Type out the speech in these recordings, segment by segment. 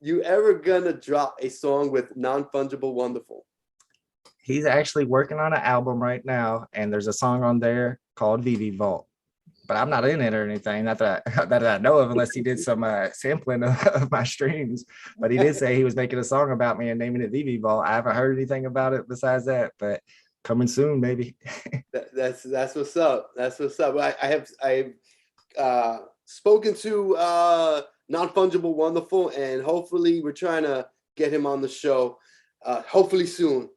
you ever gonna drop a song with Non-Fungible Wonderful? He's actually working on an album right now, and there's a song on there called vevenft. But I'm not in it or anything, not that I know of, unless he did some sampling of my streams. But he did say he was making a song about me and naming it vevenft. I haven't heard anything about it besides that, but coming soon, maybe. That's what's up. That's what's up. I've spoken to Non-Fungible Wonderful, and hopefully we're trying to get him on the show. Hopefully soon.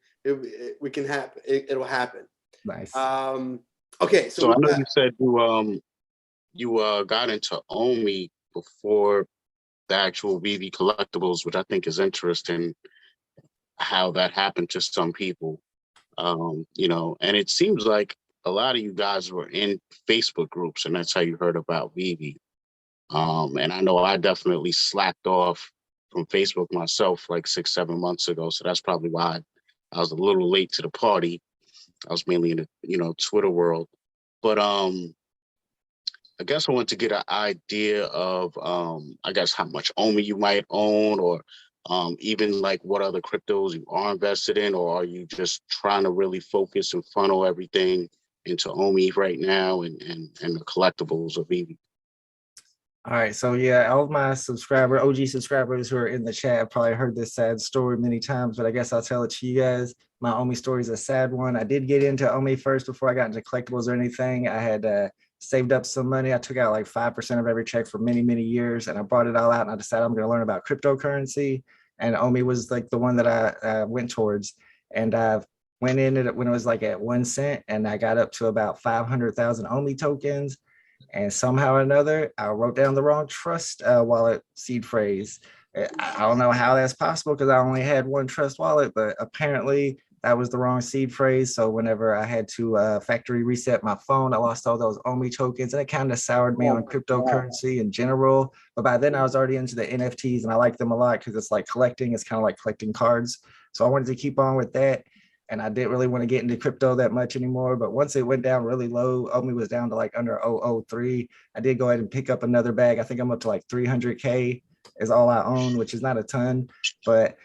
We can happen. It'll happen. Nice. Okay, so I know you said you got into Omi before the actual Veve collectibles, which I think is interesting how that happened to some people. You know, and it seems like a lot of you guys were in Facebook groups, and that's how you heard about Veve. And I know I definitely slacked off from Facebook myself like 6-7 months ago, so that's probably why I was a little late to the party. I was mainly in the Twitter world, but I guess I want to get an idea of I guess how much Omi you might own, or even like what other cryptos you are invested in, or are you just trying to really focus and funnel everything into Omi right now and the collectibles of Veve? All right, so yeah, all of my OG subscribers who are in the chat have probably heard this sad story many times, but I guess I'll tell it to you guys. My Omi story is a sad one. I did get into Omi first before I got into collectibles or anything. I had saved up some money. I took out like 5% of every check for many, many years, and I brought it all out, and I decided I'm going to learn about cryptocurrency. And Omi was like the one that I went towards. And I went in it when it was like at 1 cent, and I got up to about 500,000 Omi tokens. And somehow or another, I wrote down the wrong trust wallet seed phrase. I don't know how that's possible because I only had one trust wallet, but apparently that was the wrong seed phrase. So whenever I had to factory reset my phone, I lost all those Omi tokens, and it kind of soured me on cryptocurrency in general. But by then I was already into the NFTs, and I like them a lot because it's like collecting. It's kind of like collecting cards. So I wanted to keep on with that. And I didn't really want to get into crypto that much anymore. But once it went down really low, Omi was down to like under 003. I did go ahead and pick up another bag. I think I'm up to like 300K is all I own, which is not a ton. But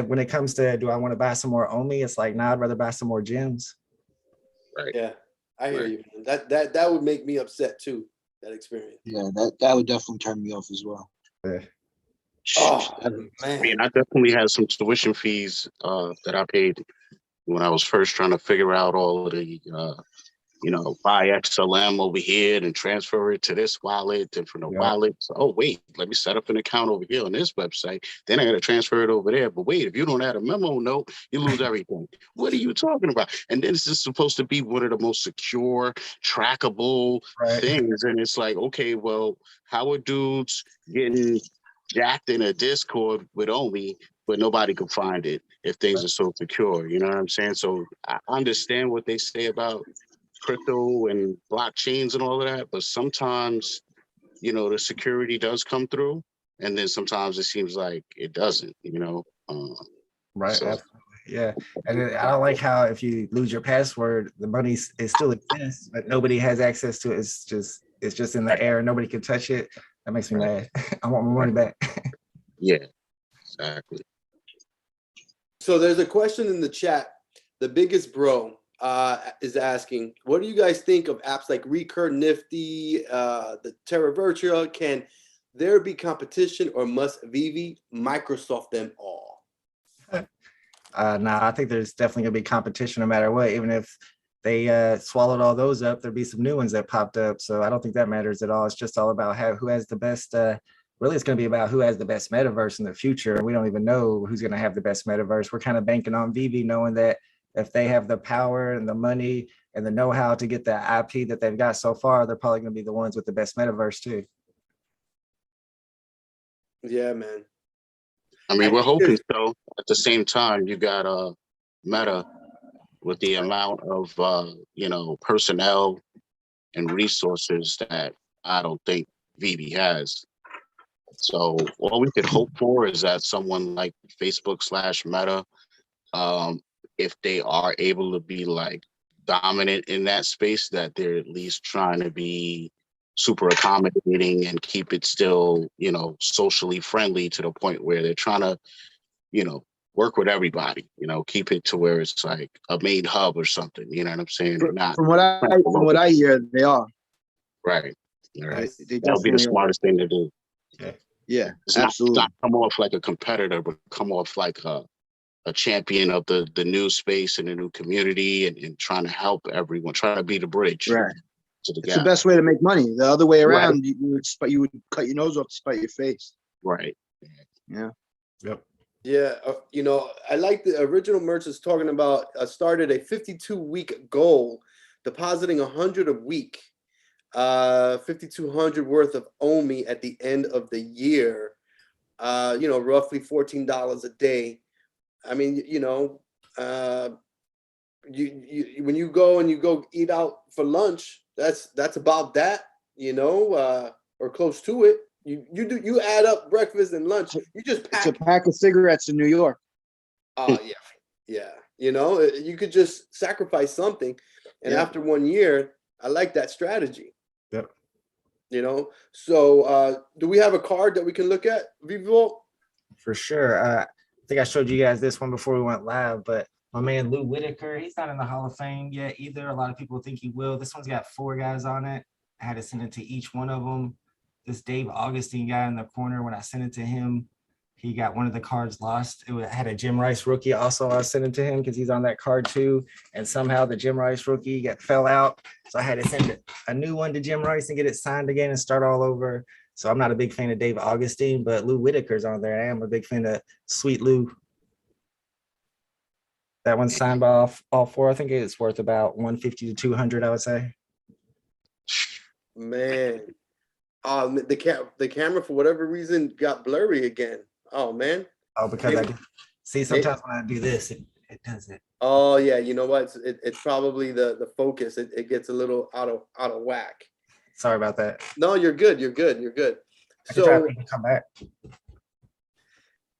when it comes to, do I want to buy some more Omi? It's like, nah, I'd rather buy some more gems. Right. Yeah, I hear you. That would make me upset too, that experience. Yeah, that would definitely turn me off as well. Yeah. Oh, man. I mean, I definitely had some tuition fees that I paid when I was first trying to figure out all of the, buy XLM over here and transfer it to this wallet, and from the wallet, oh, wait, let me set up an account over here on this website. Then I got to transfer it over there. But wait, if you don't add a memo note, you lose everything. What are you talking about? And then this is supposed to be one of the most secure, trackable things. And it's like, okay, well, how are dudes getting jacked in a Discord with Omi, but nobody can find it if things are so secure? You know what I'm saying? So I understand what they say about crypto and blockchains and all of that, but sometimes, the security does come through, and then sometimes it seems like it doesn't, Right. So. Yeah. And I don't like how if you lose your password, the money still exists, but nobody has access to it. It's just in the air and nobody can touch it. That makes me mad. I want my money back. Yeah, exactly. So there's a question in the chat. The biggest bro is asking, what do you guys think of apps like Recur, Nifty, the Terra Virtua? Can there be competition, or must Veve Microsoft them all? Nah, I think there's definitely gonna be competition no matter what. Even if they swallowed all those up, there'd be some new ones that popped up. So I don't think that matters at all. It's just all about who has the best. Really, it's going to be about who has the best metaverse in the future. And we don't even know who's going to have the best metaverse. We're kind of banking on Veve, knowing that if they have the power and the money and the know-how to get the IP that they've got so far, they're probably going to be the ones with the best metaverse too. Yeah, man. I mean, we're hoping so. At the same time, you got Meta with the amount of personnel and resources that I don't think Veve has. So all we could hope for is that someone like Facebook/Meta, if they are able to be like dominant in that space, that they're at least trying to be super accommodating and keep it still, you know, socially friendly to the point where they're trying to, you know, work with everybody, you know, keep it to where it's like a main hub or something. You know what I'm saying? They're not From what I hear, they are. right. Right. They That would be the definitely are. smartest thing to do. Yeah, It's absolutely. not come off like a competitor, but come off like a champion of the new space and the new community, and trying to help everyone, trying to be the bridge Right. to the It's gap. the best way to make money. The other way Right. around, you would cut your nose off to spite your face. Right. Yeah. Yep. Yeah, you know, I like the original merch is talking about started a 52-week goal, depositing 100 a week, 5,200 worth of OMI at the end of the year. You know, roughly $14 a day. I mean, you know, you when you go eat out for lunch, that's about that, you know, or close to it. You add up breakfast and lunch. You just It's a pack. pack of cigarettes in New York. Oh yeah, yeah. You know, you could just sacrifice something, and Yeah. after 1 year, I like that strategy. Yep. You know, so do we have a card that we can look at, Vivo? For sure. I think I showed you guys this one before we went live, but my man Lou Whitaker, he's not in the Hall of Fame yet either. A lot of people think he will. This one's got 4 guys on it. I had to send it to each one of them. This Dave Augustine guy in the corner, when I sent it to him, he got one of the cards lost. It had a Jim Rice rookie. Also, I sent it to him because he's on that card too. And somehow the Jim Rice rookie fell out. So I had to send a new one to Jim Rice and get it signed again and start all over. So I'm not a big fan of Dave Augustine, but Lou Whitaker's on there. I am a big fan of Sweet Lou. That one's signed by all 4. I think it's worth about 150 to 200, I would say. Man, the camera for whatever reason got blurry again. Oh man. Oh, because I see sometimes when I do this, it does it. Oh yeah, you know what? It's probably the focus. It gets a little out of whack. Sorry about that. No, you're good. You're good. You're good. I can try So to come back.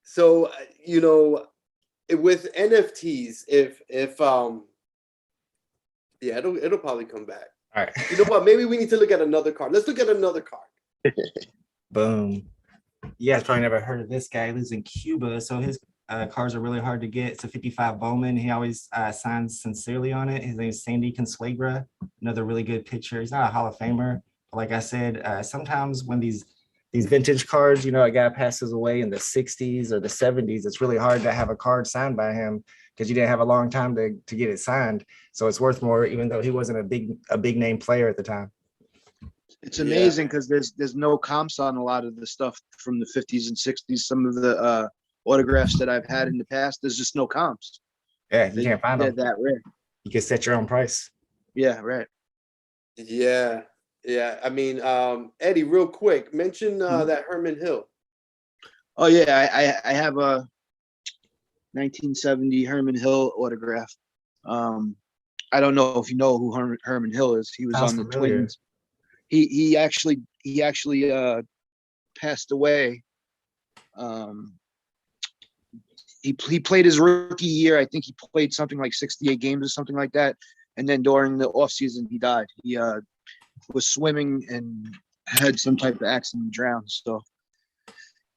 so you know, with NFTs, if yeah, it'll probably come back. All right. You know what? Maybe we need to look at another card. Let's look at another card. Boom. You guys probably never heard of this guy. He lives in Cuba, so his cards are really hard to get. It's a 55 Bowman. He always signs sincerely on it. His name is Sandy Consuegra. Another really good pitcher. He's not a Hall of Famer, but like I said, sometimes when these vintage cards, you know, a guy passes away in the 60s or the 70s, it's really hard to have a card signed by him because you didn't have a long time to get it signed. So it's worth more, even though he wasn't a big name player at the time. It's amazing because there's no comps on a lot of the stuff from the 50s and 60s. Some of the autographs that I've had in the past, there's just no comps. Yeah, you can't find They're them. that rare. You can set your own price. Yeah, right. Yeah, yeah. I mean, Eddie, real quick, mention that Herman Hill. Oh yeah, I have a 1970 Herman Hill autograph. I don't know if you know who Herman Hill is. He was Sounds on the familiar. Twins. He actually passed away. He played his rookie year. I think he played something like 68 games or something like that. And then during the offseason, he died. He was swimming and had some type of accident and drowned. So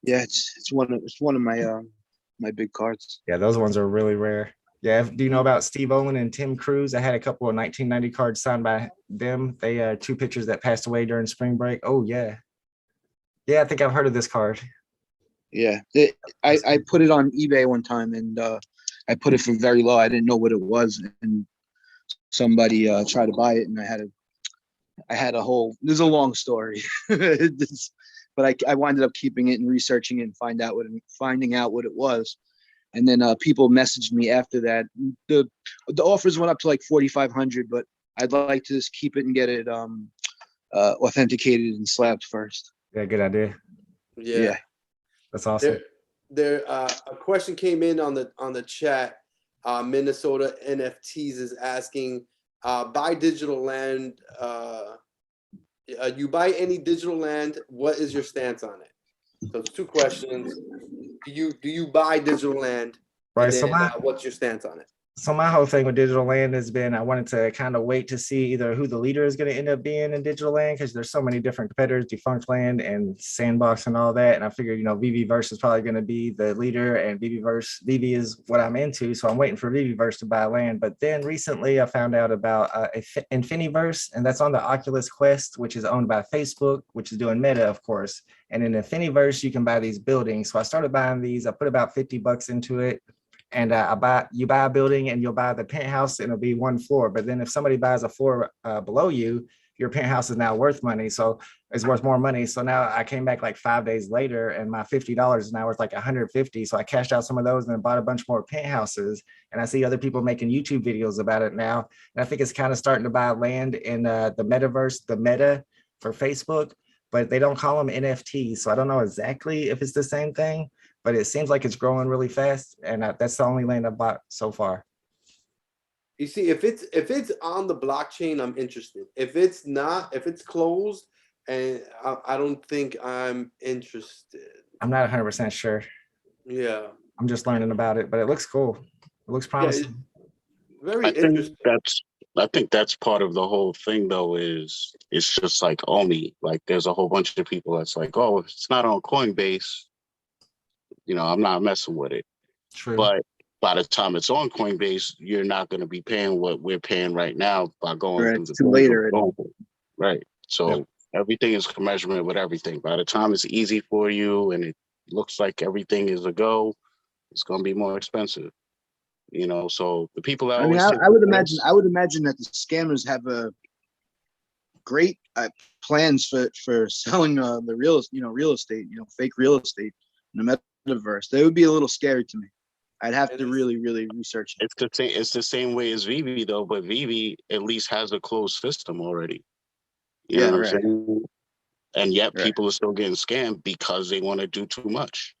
yeah, it's one of my my big cards. Yeah, those ones are really rare. Yeah, do you know about Steve Owen and Tim Cruz? I had a couple of 1990 cards signed by them. They 2 pitchers that passed away during spring break. Oh yeah. Yeah, I think I've heard of this card. Yeah, I put it on eBay one time and I put it for very low. I didn't know what it was, and somebody tried to buy it, and I had a whole. There's a long story, but I winded up keeping it and researching it and finding out what it was, and then people messaged me after that. The offers went up to like 4,500, but I'd like to just keep it and get it authenticated and slabbed first. Yeah, good idea. Yeah. That's awesome. A question came in on the chat. Minnesota NFTs is asking, buy digital land. You buy any digital land? What is your stance on it? So it's 2 questions. Do you buy digital land? Right. And So then, what's your stance on it? So my whole thing with digital land has been I wanted to kind of wait to see either who the leader is going to end up being in digital land because there's so many different competitors, Defunct Land and Sandbox and all that. And I figured, VVverse is probably going to be the leader, and Veve is what I'm into. So I'm waiting for Vveverse to buy land. But then recently I found out about Infiniverse, and that's on the Oculus Quest, which is owned by Facebook, which is doing Meta, of course. And in Infiniverse, you can buy these buildings. So I started buying these. I put about $50 into it. And you buy a building and you'll buy the penthouse and it'll be one floor. But then if somebody buys a floor below you, your penthouse is now worth money. So it's worth more money. So now I came back like 5 days later and my $50 is now worth like 150. So I cashed out some of those and then bought a bunch more penthouses. And I see other people making YouTube videos about it now. And I think it's kind of starting to buy land in the metaverse, the meta for Facebook, but they don't call them NFTs. So I don't know exactly if it's the same thing, but it seems like it's growing really fast, and that's the only land I've bought so far. You see, if it's on the blockchain, I'm interested. If it's not, if it's closed, and I don't think I'm interested. I'm not 100% sure. Yeah, I'm just learning about it, but it looks cool. It looks promising. Yeah, very interesting. I think that's part of the whole thing, though. Is it's just like Omi. Like, there's a whole bunch of people that's like, oh, if it's not on Coinbase, I'm not messing with it. True. But by the time it's on Coinbase, you're not going to be paying what we're paying right now by going through the too later. Right. So everything is commensurate with everything. By the time it's easy for you and it looks like everything is a go, it's going to be more expensive. So the people that I mean, I would imagine that the scammers have a great plans for selling the real estate, fake real estate in the metaverse. They would be a little scary to me. I'd have to really research it. It's the same way as Veve, though, but Veve at least has a closed system already. You know what I'm saying? And yet people are still getting scammed because they want to do too much.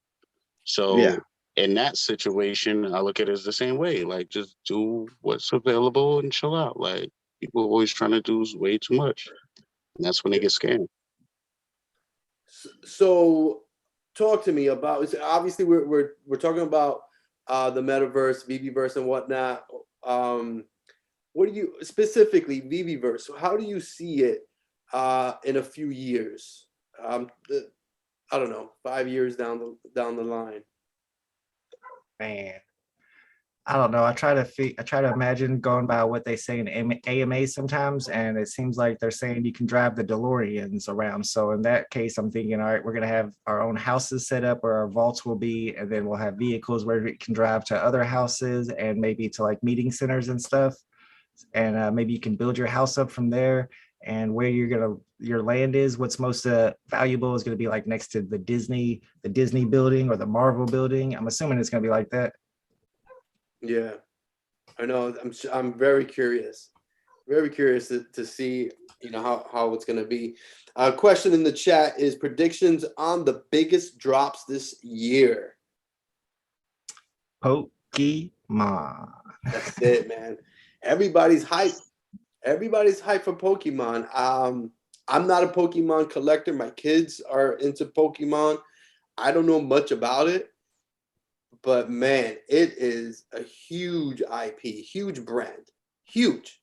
So in that situation, I look at it as the same way. Like, just do what's available and chill out. Like, people are always trying to do way too much. And that's when they get scammed. So talk to me about, obviously we're talking about the metaverse, Veveverse and whatnot. What do you specifically Veveverse? How do you see it in a few years? I don't know, 5 years down the line. Man, I don't know. I try to imagine going by what they say in AMA sometimes, and it seems like they're saying you can drive the DeLoreans around. So in that case, I'm thinking, all right, we're gonna have our own houses set up where our vaults will be, and then we'll have vehicles where we can drive to other houses and maybe to like meeting centers and stuff. And maybe you can build your house up from there. And where your land is, what's most valuable is going to be like next to the Disney building or the Marvel building. I'm assuming it's going to be like that. Yeah, I know. I'm very curious to see how it's going to be. A question in the chat is predictions on the biggest drops this year. Pokemon. That's it, man. Everybody's hyped. Everybody's hyped for Pokemon. I'm not a Pokemon collector. My kids are into Pokemon. I don't know much about it, but man, it is a huge IP, huge brand, huge.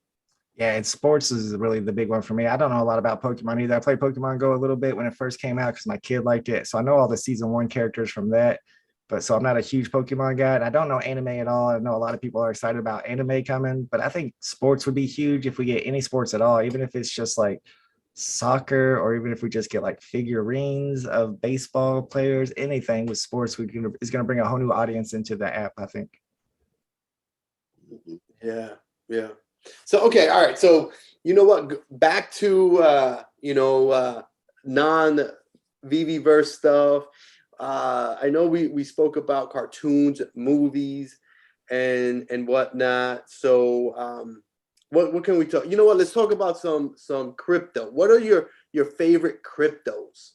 Yeah, and sports is really the big one for me. I don't know a lot about Pokemon either. I played Pokemon Go a little bit when it first came out because my kid liked it. So I know all the season 1 characters from that. But so I'm not a huge Pokemon guy. And I don't know anime at all. I know a lot of people are excited about anime coming, but I think sports would be huge if we get any sports at all, even if it's just like soccer, or even if we just get like figurines of baseball players. Anything with sports is going to bring a whole new audience into the app, I think. Yeah. So, okay. All right. So, you know what? Back to, non-Veveverse stuff. I know we spoke about cartoons, movies, and whatnot. So, what can we talk? You know what? Let's talk about some crypto. What are your favorite cryptos?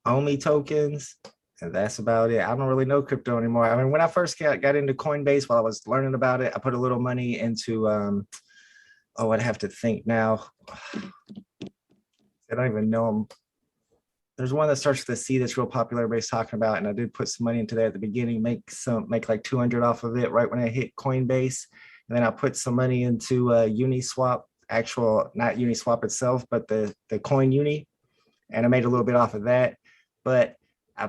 Omi tokens, and that's about it. I don't really know crypto anymore. I mean, when I first got into Coinbase, while I was learning about it, I put a little money into I'd have to think now. I don't even know them. there's one that starts with a C that's real popular. Everybody's talking about, and I did put some money into that at the beginning. Make like 200 off of it right when I hit Coinbase, and then I put some money into Uniswap, actual not Uniswap itself, but the coin Uni, and I made a little bit off of that. But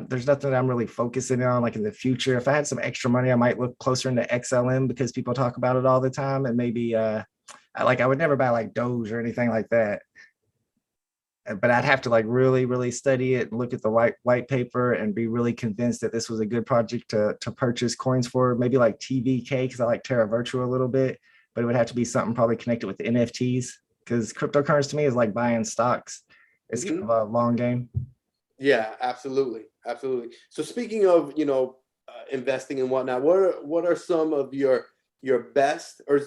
there's nothing that I'm really focusing on like in the future. If I had some extra money, I might look closer into XLM because people talk about it all the time, and maybe I would never buy like Doge or anything like that. But I'd have to like really, really study it, look at the white paper, and be really convinced that this was a good project to purchase coins for. Maybe like TVK because I like Terra Virtua a little bit, but it would have to be something probably connected with NFTs because cryptocurrency to me is like buying stocks. It's kind of a long game. Yeah, absolutely, absolutely. So speaking of investing and whatnot, what are some of your best, or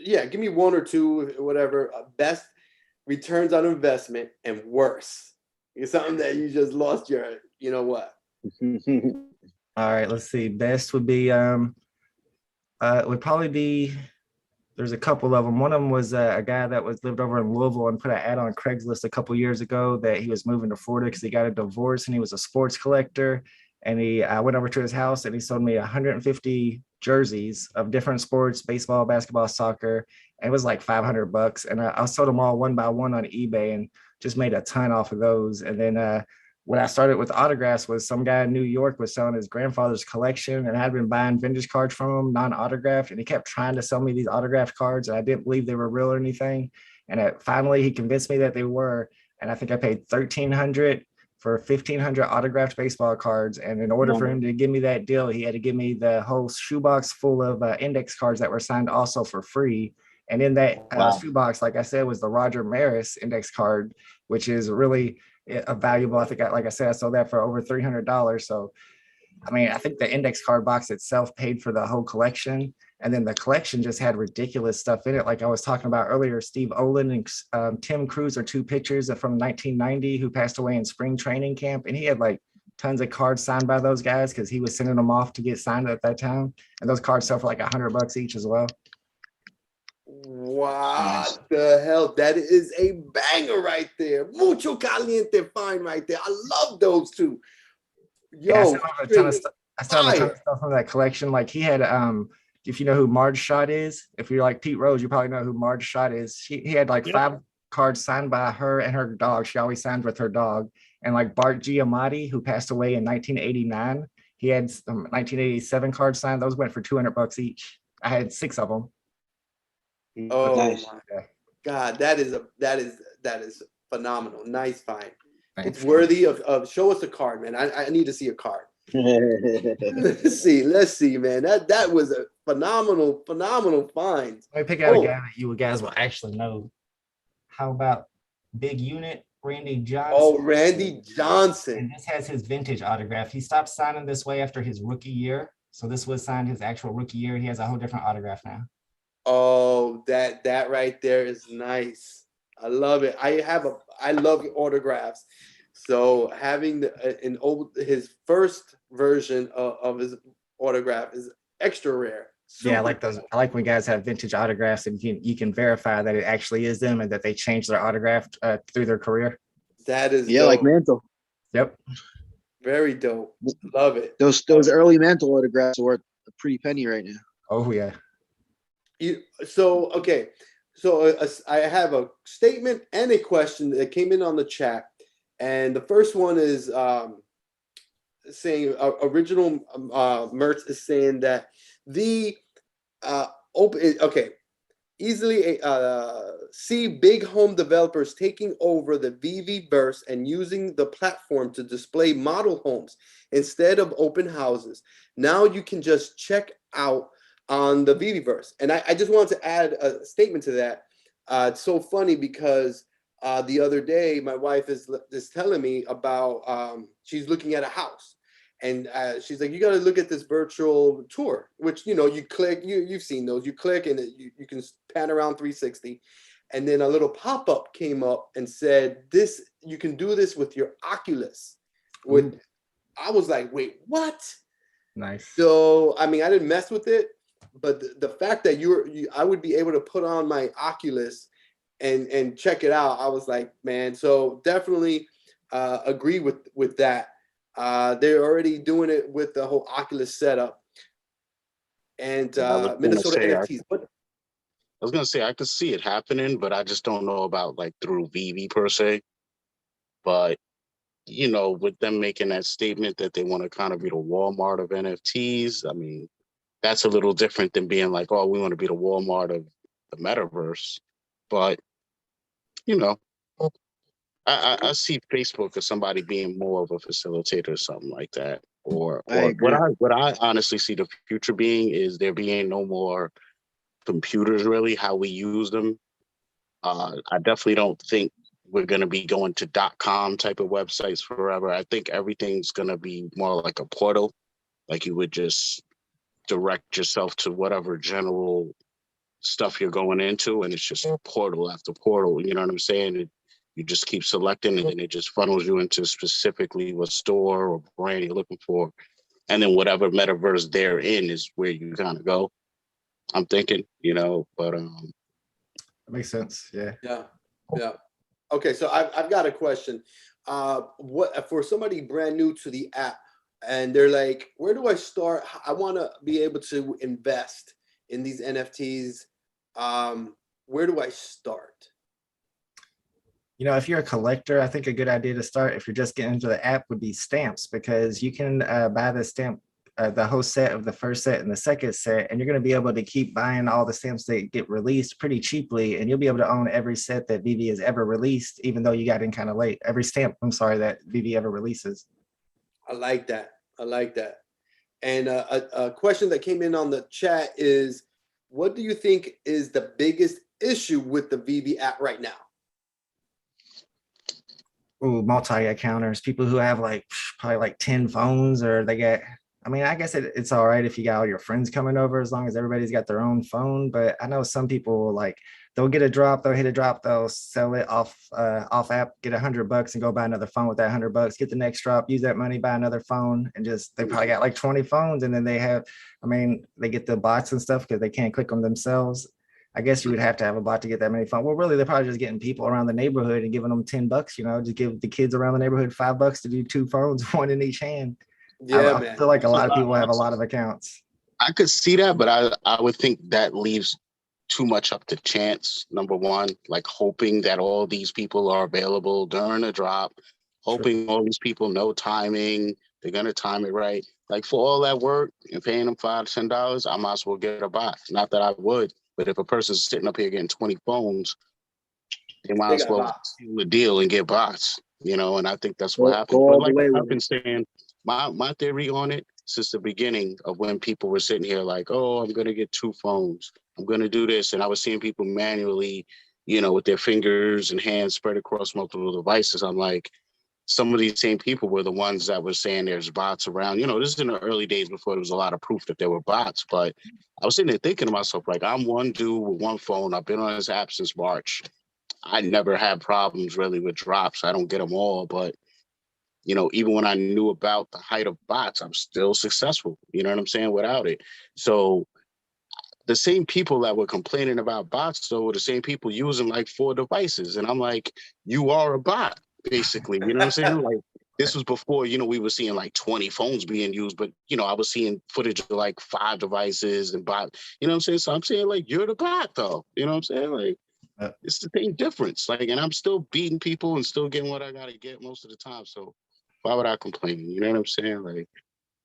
give me one or two, whatever, best returns on investment and worse? It's something that you just lost your, what? All right, let's see. Best would be would probably be, there's a couple of them. One of them was a guy that lived over in Louisville and put an ad on Craigslist a couple years ago that he was moving to Florida because he got a divorce and he was a sports collector. And I went over to his house and he sold me 150 jerseys of different sports, baseball, basketball, soccer. And it was like $500. And I sold them all one by one on eBay and just made a ton off of those. And then when I started with autographs was some guy in New York was selling his grandfather's collection, and I'd been buying vintage cards from him, non-autographed, and he kept trying to sell me these autographed cards, and I didn't believe they were real or anything. And finally, he convinced me that they were, and I think I paid $1,300 for 1,500 autographed baseball cards. And in order for him to give me that deal, he had to give me the whole shoebox full of index cards that were signed also for free. And in that shoebox, like I said, was the Roger Maris index card, which is really a valuable. I think, like I said, I sold that for over $300. So, I mean, I think the index card box itself paid for the whole collection. And then the collection just had ridiculous stuff in it. Like I was talking about earlier, Steve Olin and Tim Cruz are two pictures from 1990 who passed away in spring training camp. And he had like tons of cards signed by those guys because he was sending them off to get signed at that time. And those cards sell for like $100 each as well. Wow, the hell, that is a banger right there. Mucho caliente fine right there. I love those two. Yo, I still have a ton of stuff from that collection. Like he had if you know who Marge Schott is, if you're like Pete Rose, you probably know who Marge Schott is. He had like 5 cards signed by her and her dog. She always signed with her dog. And like Bart Giamatti, who passed away in 1989, he had some 1987 cards signed. Those went for $200 each. I had 6 of them. Oh my God, that is phenomenal. Nice find. Thanks. It's worthy of show us a card, man. I need to see a card. Let's see, man. That was a phenomenal find. Let me pick out a guy that you guys will actually know. How about Big Unit, Randy Johnson? Oh, Randy Johnson. And this has his vintage autograph. He stopped signing this way after his rookie year. So this was signed his actual rookie year. He has a whole different autograph now. Oh, that right there is nice. I love it. I love autographs. So having his first version of his autograph is extra rare. Super. Yeah, I like those. I like when guys have vintage autographs and you can verify that it actually is them and that they changed their autograph through their career. That is dope. Like Mantle. Yep. Very dope. Love it. Those early Mantle autographs are worth a pretty penny right now. Oh yeah. So I have a statement and a question that came in on the chat, and the first one is saying original Mertz is saying that the easily see big home developers taking over the veveverse and using the platform to display model homes instead of open houses. Now you can just check out on the veveverse. And I just wanted to add a statement to that. It's so funny because the other day my wife is telling me about she's looking at a house, and she's like, you got to look at this virtual tour, which you click, you've seen those, you click and you can pan around 360, and then a little pop-up came up and said this, you can do this with your Oculus. I was like, wait, what? Nice. So I mean, I didn't mess with it, but the fact that I would be able to put on my Oculus and check it out, I was like, man. So definitely, agree with that. They're already doing it with the whole Oculus setup and Minnesota NFTs. I was gonna say I could see it happening, but I just don't know about like through Veve per se. But you know, with them making that statement that they want to kind of be the Walmart of NFTs, I mean, that's a little different than being like, oh, we want to be the Walmart of the metaverse. But you know, I see Facebook as somebody being more of a facilitator or something like that. Or agree. what I honestly see the future being is there being no more computers really, how we use them. I definitely don't think we're going to be going to .com type of websites forever. I think everything's going to be more like a portal. Like you would just direct yourself to whatever general stuff you're going into, and it's just portal after portal. You know what I'm saying? You just keep selecting, and then it just funnels you into specifically what store or brand you're looking for. And then whatever metaverse they're in is where you kind of go. I'm thinking, you know, but That makes sense. Yeah. Yeah. Okay, so I've got a question. What for somebody brand new to the app, and they're like, where do I start? I want to be able to invest in these NFTs. Where do I start? You know, if you're a collector, I think a good idea to start if you're just getting into the app would be stamps, because you can buy the stamp, the whole set of the first set and the second set, and you're going to be able to keep buying all the stamps that get released pretty cheaply, and you'll be able to own every set that Veve has ever released, even though you got in kind of late. Every stamp, I'm sorry, that Veve ever releases. I like that. And a question that came in on the chat is, what do you think is the biggest issue with the Veve app right now? Ooh, multi-accounters, people who have like probably like 10 phones, or they get, I mean, I guess it's all right if you got all your friends coming over, as long as everybody's got their own phone. But I know some people, like, they'll get a drop, they'll hit a drop, they'll sell it off app, get $100 and go buy another phone with that $100, get the next drop, use that money, buy another phone, and just, they probably got like 20 phones. And then they have, I mean, they get the bots and stuff because they can't click them themselves. I guess you would have to have a bot to get that many phones. Well, really, they're probably just getting people around the neighborhood and giving them $10, you know, just give the kids around the neighborhood $5 to do 2 phones, one in each hand. Yeah, I man. feel like a lot of people have a lot of accounts. I could see that, but I would think that leaves too much up to chance. Number one, like hoping that all these people are available during a drop, hoping all these people know timing, they're gonna time it right. Like for all that work and paying them $5, $10, I might as well get a bot. Not that I would, but if a person's sitting up here getting 20 phones, they might as well seal the deal and get bots, you know, and I think that's what happened. Go But all the like way I've with been it. saying, my theory on it since the beginning of when people were sitting here like, oh, I'm gonna get 2 phones, I'm gonna do this, and I was seeing people manually, you know, with their fingers and hands spread across multiple devices. I'm like, some of these same people were the ones that were saying there's bots around. You know, this is in the early days before there was a lot of proof that there were bots. But I was sitting there thinking to myself, like, I'm one dude with one phone. I've been on this app since March. I never had problems really with drops. I don't get them all, but you know, even when I knew about the height of bots, I'm still successful. You know what I'm saying? Without it. So the same people that were complaining about bots, though, were the same people using like 4 devices. And I'm like, you are a bot, basically. You know what I'm saying? Like, this was before, you know, we were seeing like 20 phones being used, but, you know, I was seeing footage of like 5 devices and bot, you know what I'm saying? So I'm saying, like, you're the bot, though. You know what I'm saying? Like, it's the same difference. Like, and I'm still beating people and still getting what I got to get most of the time. So why would I complain? You know what I'm saying? Like,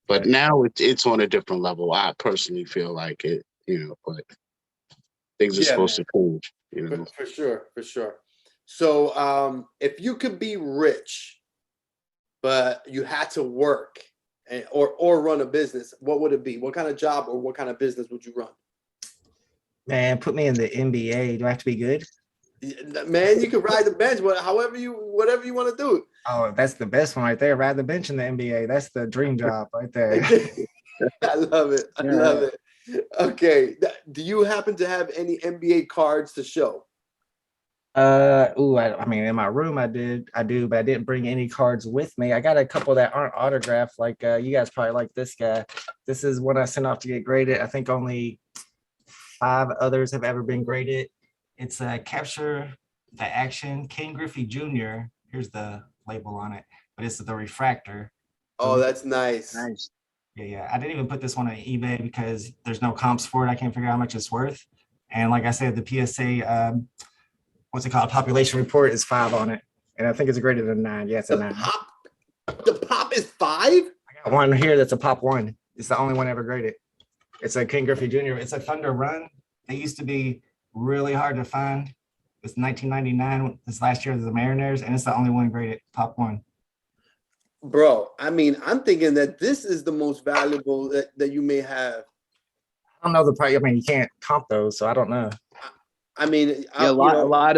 but now it's on a different level. I personally feel like it, you know, but things are supposed to change, you know. For sure. So if you could be rich, but you had to work or run a business, what would it be? What kind of job or what kind of business would you run? Man, put me in the NBA. Do I have to be good? Man, you can ride the bench, whatever you want to do. Oh, that's the best one right there. Ride the bench in the NBA. That's the dream job right there. I love it. I love it. Okay. Do you happen to have any NBA cards to show? I mean, in my room I do, but I didn't bring any cards with me. I got a couple that aren't autographed. Like you guys probably like this guy. This is one I sent off to get graded. I think only 5 others have ever been graded. It's a capture the action Ken Griffey Jr. Here's the label on it, but it's the refractor. Oh, that's nice. Nice. Yeah. I didn't even put this one on eBay because there's no comps for it. I can't figure out how much it's worth. And like I said, the PSA, what's it called? Population report is 5 on it. And I think it's greater than 9. Yeah, it's a 9. The pop is 5? I got one here that's a pop 1. It's the only one ever graded. It's a King Griffey Jr. It's a Thunder Run. They used to be really hard to find. It's 1999. This last year was the Mariners, and it's the only one graded pop 1. Bro, I mean, I'm thinking that this is the most valuable that you may have. I don't know the price. I mean, you can't comp those, so I don't know. I mean, Yeah, a lot.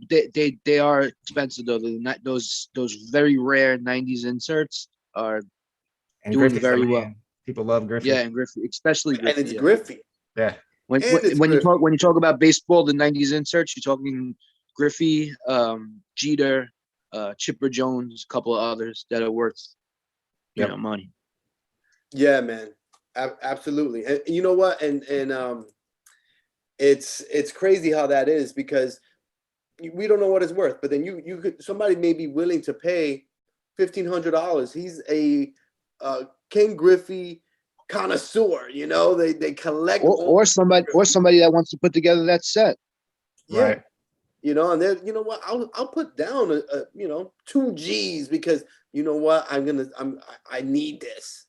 They are expensive though. Those very rare '90s inserts are And doing Griffey's very the man. well. People love Griffey. Yeah, and Griffey, especially Griffey. and it's yeah. Griffey. Yeah. When you talk about baseball, the '90s inserts, you're talking Griffey, Jeter, Chipper Jones, a couple of others that are worth you know money. Yeah, man, absolutely. And you know what? And it's crazy how that is, because we don't know what it's worth, but then you could, somebody may be willing to pay $1,500. He's a King Griffey connoisseur, you know. They collect or somebody that wants to put together that set. Yeah. Right. You know, and then, you know what, I'll put down a you know, 2 G's, because you know what, I need this,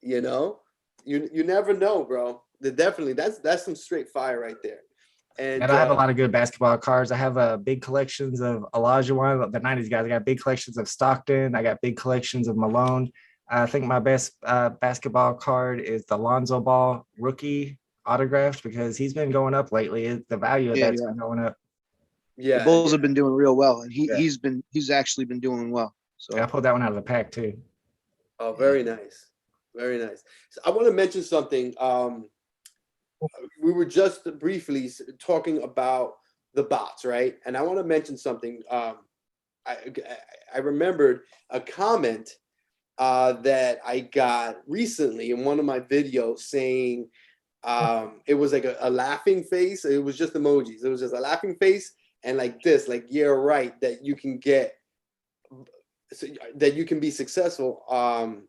you know. You never know, bro. Definitely that's some straight fire right there. And I have a lot of good basketball cards. I have big collections of Olajuwon, the 90s guys. I got big collections of Stockton. I got big collections of Malone. I think my best basketball card is the Lonzo Ball rookie autographed, because he's been going up lately. The value of that's been going up. Yeah, the Bulls have been doing real well, and he's actually been doing well. So I pulled that one out of the pack too. Oh, very nice. Very nice. So I want to mention something. We were just briefly talking about the bots, right? And I want to mention something. I remembered a comment that I got recently in one of my videos saying it was like a laughing face. It was just emojis. It was just a laughing face and like this, like, yeah, right, that you can get, that you can be successful on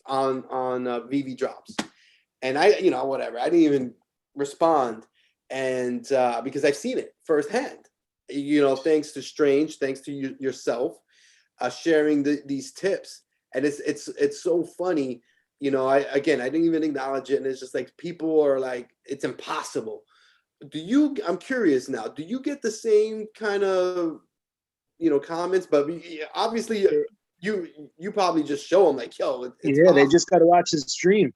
VV drops. And I, you know, whatever, I didn't even respond, and because I've seen it firsthand, you know, thanks to Strange, thanks to yourself sharing these tips. And it's so funny, you know. I didn't even acknowledge it, and it's just like people are like, it's impossible. I'm curious now, do you get the same kind of, you know, comments? But obviously you probably just show them like, yo, it's yeah, possible. they just got to watch the stream.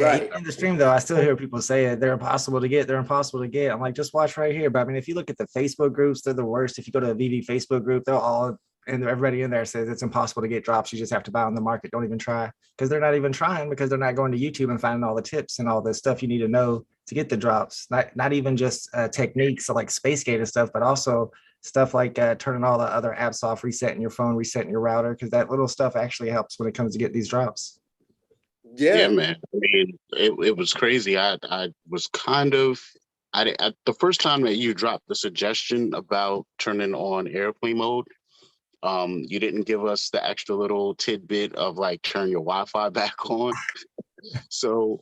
Right. In the stream, though, I still hear people say it. They're impossible to get. They're impossible to get. I'm like, just watch right here. But I mean, if you look at the Facebook groups, they're the worst. If you go to the VV Facebook group, they're all, and everybody in there says it's impossible to get drops. You just have to buy on the market. Don't even try, because they're not even trying, because they're not going to YouTube and finding all the tips and all the stuff you need to know to get the drops. Not even just techniques like Space Gate and stuff, but also stuff like turning all the other apps off, resetting your phone, resetting your router, because that little stuff actually helps when it comes to get these drops. Yeah, man. I mean, it was crazy. I was kind of, the first time that you dropped the suggestion about turning on airplane mode, you didn't give us the extra little tidbit of like turn your Wi-Fi back on. So